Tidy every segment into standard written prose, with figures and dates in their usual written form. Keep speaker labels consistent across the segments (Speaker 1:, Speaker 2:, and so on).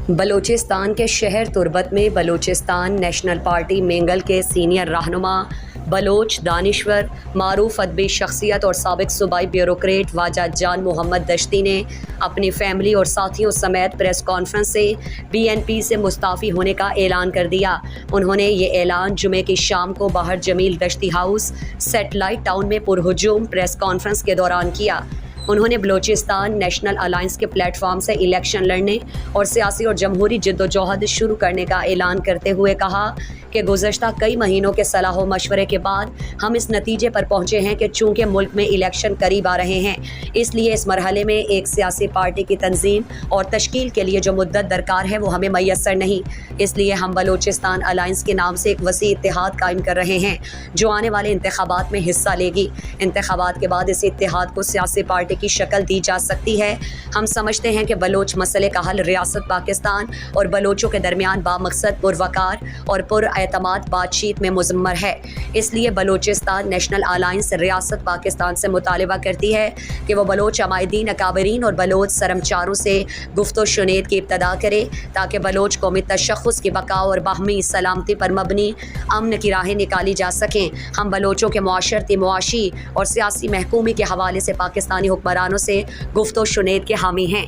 Speaker 1: بلوچستان کے شہر تربت میں بلوچستان نیشنل پارٹی مینگل کے سینئر رہنما بلوچ دانشور معروف ادبی شخصیت اور سابق صوبائی بیوروکریٹ واجد جان محمد دشتی نے اپنی فیملی اور ساتھیوں سمیت پریس کانفرنس سے BNP سے مستعفی ہونے کا اعلان کر دیا۔ انہوں نے یہ اعلان جمعے کی شام کو باہر جمیل دشتی ہاؤس سیٹلائٹ ٹاؤن میں پرہجوم پریس کانفرنس کے دوران کیا۔ انہوں نے بلوچستان نیشنل الائنس کے پلیٹ فارم سے الیکشن لڑنے اور سیاسی اور جمہوری جدوجہد شروع کرنے کا اعلان کرتے ہوئے کہا کہ گزشتہ کئی مہینوں کے صلاح و مشورے کے بعد ہم اس نتیجے پر پہنچے ہیں کہ چونکہ ملک میں الیکشن قریب آ رہے ہیں، اس لیے اس مرحلے میں ایک سیاسی پارٹی کی تنظیم اور تشکیل کے لیے جو مدت درکار ہے وہ ہمیں میسر نہیں۔ اس لیے ہم بلوچستان الائنس کے نام سے ایک وسیع اتحاد قائم کر رہے ہیں جو آنے والے انتخابات میں حصہ لے گی۔ انتخابات کے بعد اس اتحاد کو سیاسی پارٹی کی شکل دی جا سکتی ہے۔ ہم سمجھتے ہیں کہ بلوچ مسئلے کا حل ریاست پاکستان اور بلوچوں کے درمیان بامقصد پروقار اور اعتماد بات چیت میں مضمر ہے۔ اس لیے بلوچستان نیشنل الائنس ریاست پاکستان سے مطالبہ کرتی ہے کہ وہ بلوچ عمائدین، اکابرین اور بلوچ سرمچاروں سے گفت و شنید کی ابتدا کرے تاکہ بلوچ قومی تشخص کی بقا اور باہمی سلامتی پر مبنی امن کی راہیں نکالی جا سکیں۔ ہم بلوچوں کے معاشرتی، معاشی اور سیاسی محکومی کے حوالے سے پاکستانی حکمرانوں سے گفت و شنید کے حامی ہیں۔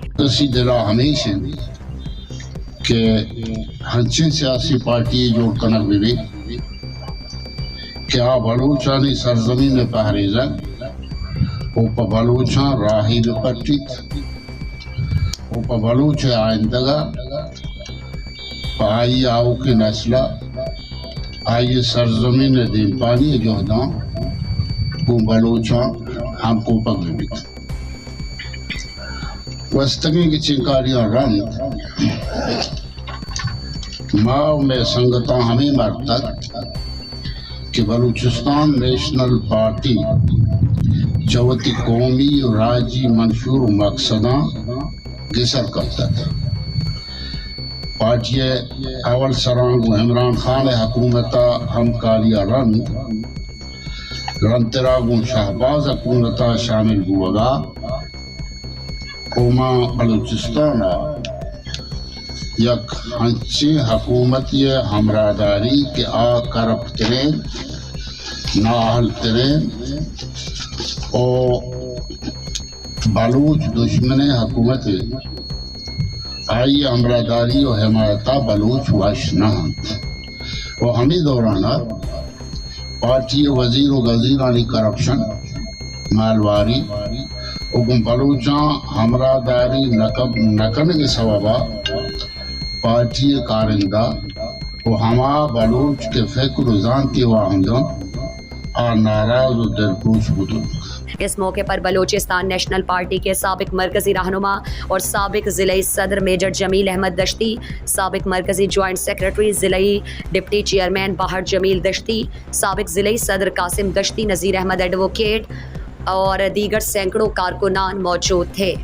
Speaker 2: کہ ہنچن سیاسی پارٹی جوڑ کنک بھی کیا بلوچانی سرزمین پہریزا اوپا بلوچان راہی پٹیت اوپا بلوچ آئندگا آئی آو کی نسلہ آئی سرزمین دین پانی جہدان کو بلوچان ہم کو پک بھی وستگی کی چنکاریاں رنگ ماں میں سنگتا ہمیں مرتب کہ بلوچستان نیشنل پارٹی چوتی قومی و راجی منشور و مقصداں گسر کرتا تھا۔ پارٹی اول سرانگ و عمران خان حکومتا ہمکاریا رنتراگ و شہباز حکومتا شامل ہوگا قوما بلوچستان یک ہنچی حکومتی ہمراہداری کے کرپ ترین، نااہل ترین اور بلوچ دشمن حکومت آئی ہمراہداری و حمایتہ بلوچ وش نہ وہ ہمیں دورانہ پارٹی وزیر و غزیرانی کرپشن مالواری حکم بلوچاں ہمراہداری نکن کے سببا پارٹی کارندہ و ہما بلوچ کے فکر و زانتی واہندن اور ناراض و دلپوش بدن۔
Speaker 1: اس موقع پر بلوچستان نیشنل پارٹی کے سابق مرکزی رہنما اور سابق ضلعی صدر میجر جمیل احمد دشتی، سابق مرکزی جوائنٹ سیکرٹری ضلعی ڈپٹی چیئرمین باہر جمیل دشتی، سابق ضلعی صدر قاسم دشتی، نذیر احمد ایڈوکیٹ اور دیگر سینکڑوں کارکنان موجود تھے۔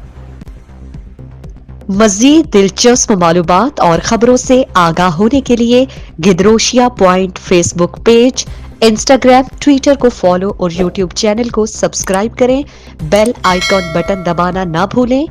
Speaker 3: مزید دلچسپ معلومات اور خبروں سے آگاہ ہونے کے لیے Gedrosia point Facebook page, Instagram, Twitter کو فالو اور یوٹیوب چینل کو سبسکرائب کریں۔ بیل آئیکن بٹن دبانا نہ بھولیں